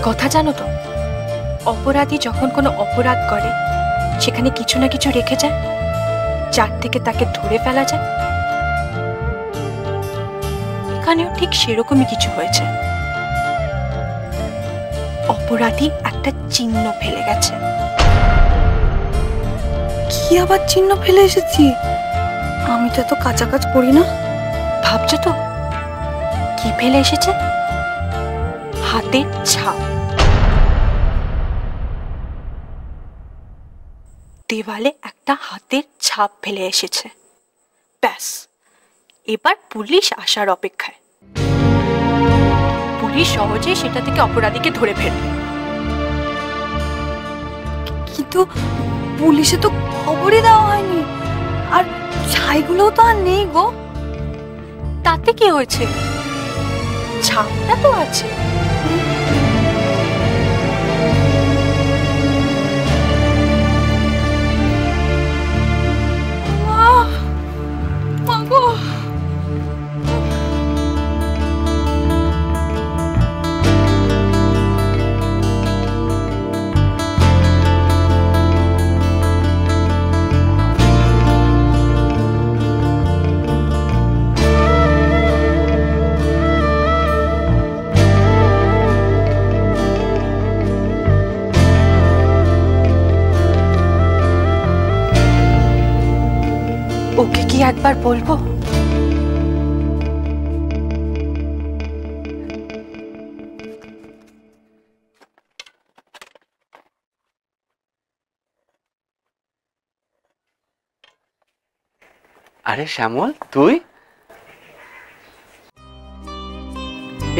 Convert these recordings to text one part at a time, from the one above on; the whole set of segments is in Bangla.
কথা জানো তো, অপরাধী যখন কোনো অপরাধ করে সেখানে কিছু না কিছু রেখে যায়, যার থেকে তাকে ধরে ফেলা যায়। এখানেও ঠিক সেরকমই কিছু হয়েছে। অপরাধী একটা চিহ্ন ফেলে গেছে। কি আবার চিহ্ন ফেলে এসেছি? আমি তো এত কাঁচা কাজ করি না। ভাবছো তো কি ফেলে এসেছে? হাতের ছাপ। দেওয়ালে একটা হাতের ছাপ ফেলে এসেছে। ব্যাস, এবার পুলিশ আসার অপেক্ষায়। পুলিশ সহজেই সেটা থেকে অপরাধীকে ধরে ফেলবে। কিন্তু পুলিশে তো খবরই দেওয়া হয়নি, আর ছাইগুলোও তো আর নেই গো। তাতে কি হয়েছে? ছাপটা তো আছে। মাগো, ওকে কি একবার বলবো? আরে শ্যামল, তুই?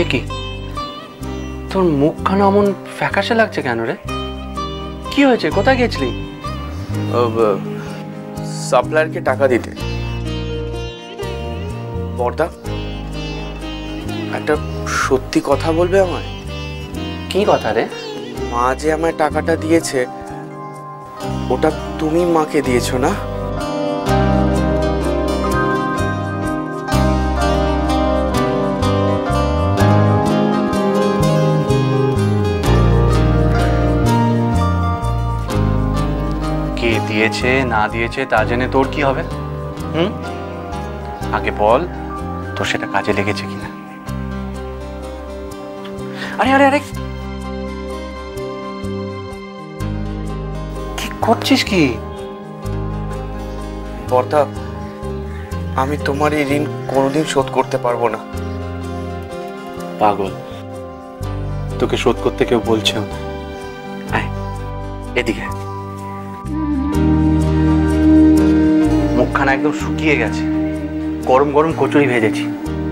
এ কি, তোর মুখখানা অমন ফ্যাকাশে লাগছে কেন রে? কি হয়েছে? কোথায় গেছিলি? সাপ্লায়ারকে টাকা দিতে। বর্দা, একটা সত্যি কথা বলবে আমায়? কি কথা রে? মা যে আমায় টাকাটা দিয়েছে, ওটা তুমি মাকে দিয়েছো না? কে দিয়েছে না দিয়েছে তা জেনে তোর কি হবে? আগে বল, তোর সেটা কাজে লেগেছে কিনা। আরে আরে আরে, কি করছিস কি? বর্দা, আমি তোমার এই ঋণ কোনোদিন শোধ করতে পারবো না। পাগল, তোকে শোধ করতে কেউ বলছেও না। আয় এদিকে। মুখখানা একদম শুকিয়ে গেছে, গরম গরম কচুরি ভেজেছি,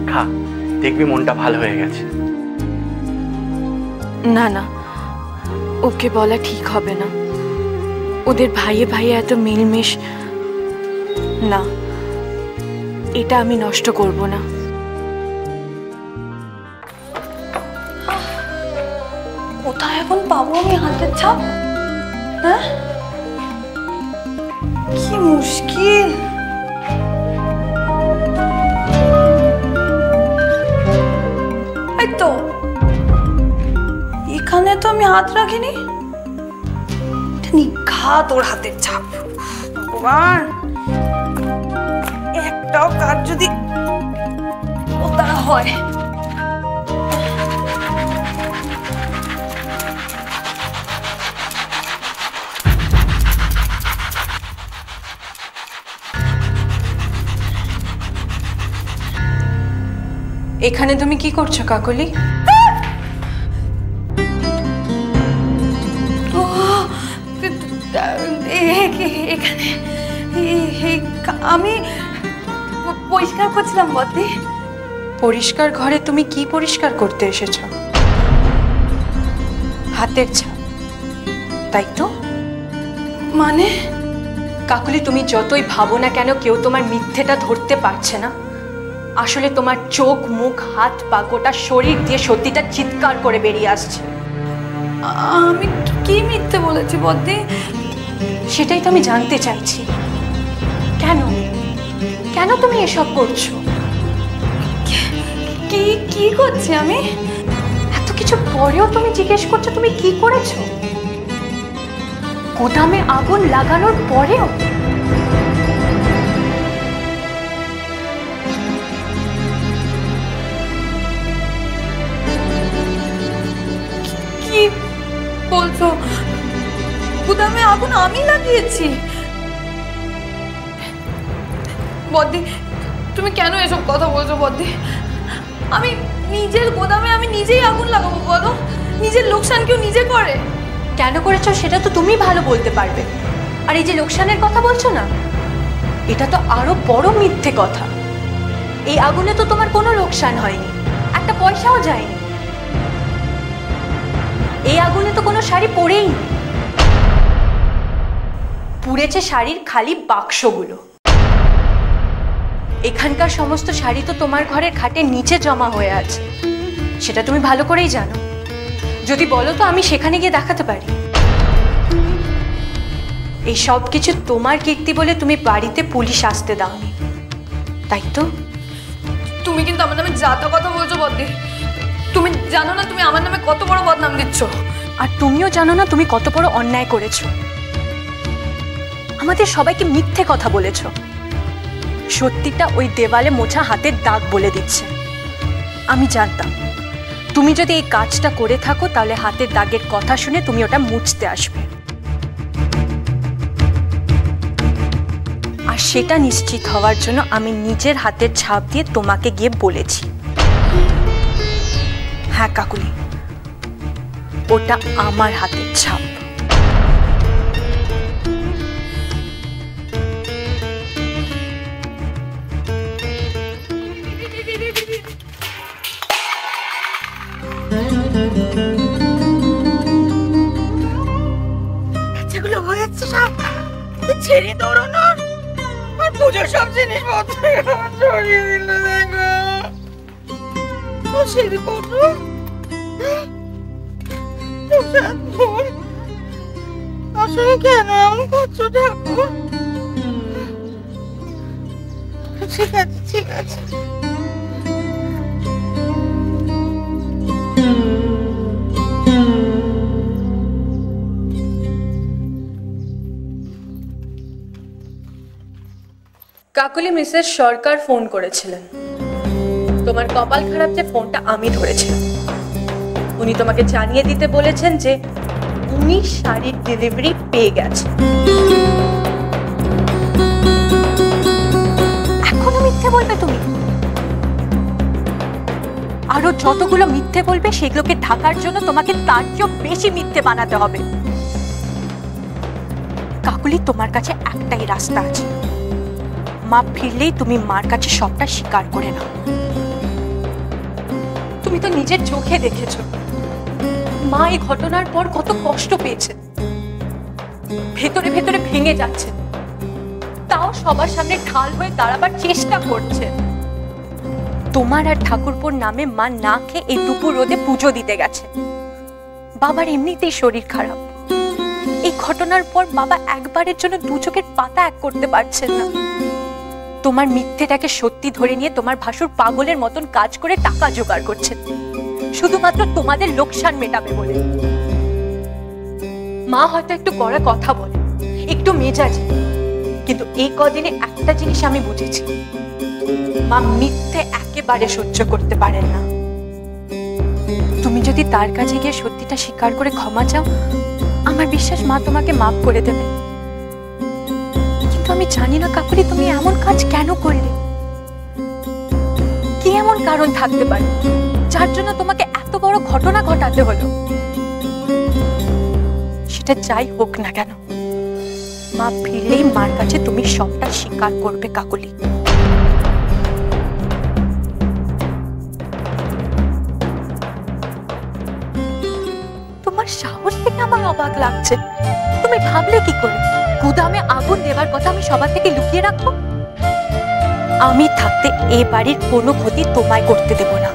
খা, দেখবি মনটা ভালো হয়ে গেছে। না না, ওকে বলা ঠিক হবে না। ওদের ভাইয়ে ভাইয়ে এত মিলমিশ, না, এটা আমি নষ্ট করব না। কোথায় এখন পাবো আমি হাতের ছাপ? হ্যাঁ, কি মুশকিল। এই তো, এখানে তো আমি হাত রাখিনি। নিঘাত ওর হাতের ছাপ। ভগবান, একটাও কাজ যদি ওটা হয়। এখানে তুমি কি করছো কাকলি? এখানে আমি পরিষ্কার করছিলাম বদি। পরিষ্কার ঘরে তুমি কি পরিষ্কার করতে এসেছো? হাতের ছাপ, তাই তো? মানে কাকলি, তুমি যতই ভাবো না কেন কেউ তোমার মিথ্যেটা ধরতে পারছে না। আসলে তোমার চোখ, মুখ, হাত পা, গোটা শরীর দিয়ে সত্যিটা চিৎকার করে বেরিয়ে আসছে। আমি কি মিথ্যে বলেছি বদি? সেটাই তো আমি জানতে চাইছি। কেন কেন তুমি এসব করছো? কি কি করছি আমি? এত কিছু পরেও তুমি জিজ্ঞেস করছো তুমি কি করেছো? গোদামে আগুন লাগানোর পরেও? কি বলছো? গুদামে আগুন আমি লাগিয়েছি? বদ্দি, তুমি কেন এসব কথা বলছো বদ্দি? আমি নিজের গোদামে আমি নিজেই আগুন লাগাবো বলো? নিজের লোকসান কেউ নিজে করে? কেন করেছো সেটা তো তুমি ভালো বলতে পারবে। আর এই যে লোকসানের কথা বলছো না, এটা তো আরো বড় মিথ্যে কথা। এই আগুনে তো তোমার কোনো লোকসান হয়নি, একটা পয়সাও যায়নি। এই আগুনে তো কোনো শাড়ি পরেই নি, পুড়েছে শাড়ির খালি বাক্সগুলো। এখানকার সমস্ত শাড়ি তো তোমার ঘরের খাটের নিচে জমা হয়ে আছে, সেটা তুমি ভালো করেই জানো। যদি বলো তো আমি সেখানে গিয়ে দেখাতে পারি। এই সব কিছু তোমার কীর্তি বলে তুমি বাড়িতে পুলিশ আসতে দাওনি, তাই তো? তুমি কিন্তু আমার নামে যা তা কথা বলছো বদ্দি। তুমি জানো না তুমি আমার নামে কত বড় বদনাম দিচ্ছ। আর তুমিও জানো না তুমি কত বড় অন্যায় করেছো। আমাদের সবাইকে মিথ্যে কথা বলেছো। সত্যিটা ওই দেওয়ালে মোছা হাতের দাগ বলে দিচ্ছে। আমি জানতাম তুমি যদি এই কাজটা করে থাকো তাহলে হাতের দাগের কথা শুনে তুমি ওটা মুছতে আসবে। আর সেটা নিশ্চিত হওয়ার জন্য আমি নিজের হাতের ছাপ দিয়ে তোমাকে গিয়ে বলেছি। হ্যাঁ কাকুলি, ওটা আমার হাতের ছাপ। যেগুলো হয়েছে সব ছেড়ে দৌড়ানো আর পুজোর সব জিনিসপত্র ছড়িয়ে দিল। দেখো সিঁড়িপত্র আসলে কেন এমন করছো ঠাকুর? ঠিক আছে ঠিক আছে। কাকুলি মিসেস সরকার ফোন করেছিলেন। তোমার কপাল খারাপ যে ফোনটা আমি ধরেছিলাম। উনি তোমাকে জানিয়ে দিতে বলেছেন যে উনি শাড়ির ডেলিভারি পেয়ে গেছেন। এখনো মিথ্যে বলবে তুমি? আরো যতগুলো মিথ্যে বলবে সেগুলোকে ঢাকার জন্য তোমাকে তার চেয়েও বেশি মিথ্যে বানাতে হবে। কাকুলি, তোমার কাছে একটাই রাস্তা আছে। মা ফিরলেই তুমি মার কাছে সবটা স্বীকার করে নাও। তুমি তো নিজের চোখে দেখেছো মা এই ঘটনার পর কত কষ্ট পেয়েছে, ভেতরে ভেতরে ভেঙে যাচ্ছে, তাও সবার সামনে ঢাল হয়ে দাঁড়াবার চেষ্টা করছে। তোমার আর ঠাকুরপোর নামে মা না খেয়ে এই দুপুর রোদে পুজো দিতে গেছে। বাবার এমনিতেই শরীর খারাপ। এই ঘটনার পর বাবা একবারের জন্য দু চোখের পাতা এক করতে পারছেন না। তোমার মিথ্যেটাকে সত্যি ধরে নিয়ে তোমার ভাসুর পাগলের মতন কাজ করে টাকা জোগাড় করছেন, শুধুমাত্র তোমাদের লোকসান মেটাবে বলে। মা হয়তো একটু কড়া কথা বলে, একটু মেজাজে, কিন্তু এই কদিনে একটা জিনিস আমি বুঝেছি, মা মিথ্যে একেবারে সহ্য করতে পারেন না। তুমি যদি তার কাছে গিয়ে সত্যিটা স্বীকার করে ক্ষমা চাও, আমার বিশ্বাস মা তোমাকে মাফ করে দেবে। কিন্তু আমি জানি না কাকুলি, তুমি এমন কাজ কেন করলে? কি এমন কারণ থাকতে পারে যার জন্য তোমাকে এত বড় ঘটনা ঘটাতে হলো? সেটা যাই হোক না কেন, মা ফিরলেই মার কাছে তুমি সবটা স্বীকার করবে কাকুলি। তোমার সাহস থেকে আমার অবাক লাগছে। তুমি ভাবলে কি করে গুদামে আগুন দেওয়ার কথা আমি সবার থেকে লুকিয়ে রাখবো? আমি থাকতে এ বাড়ির কোনো ক্ষতি তোমায় করতে দেব না।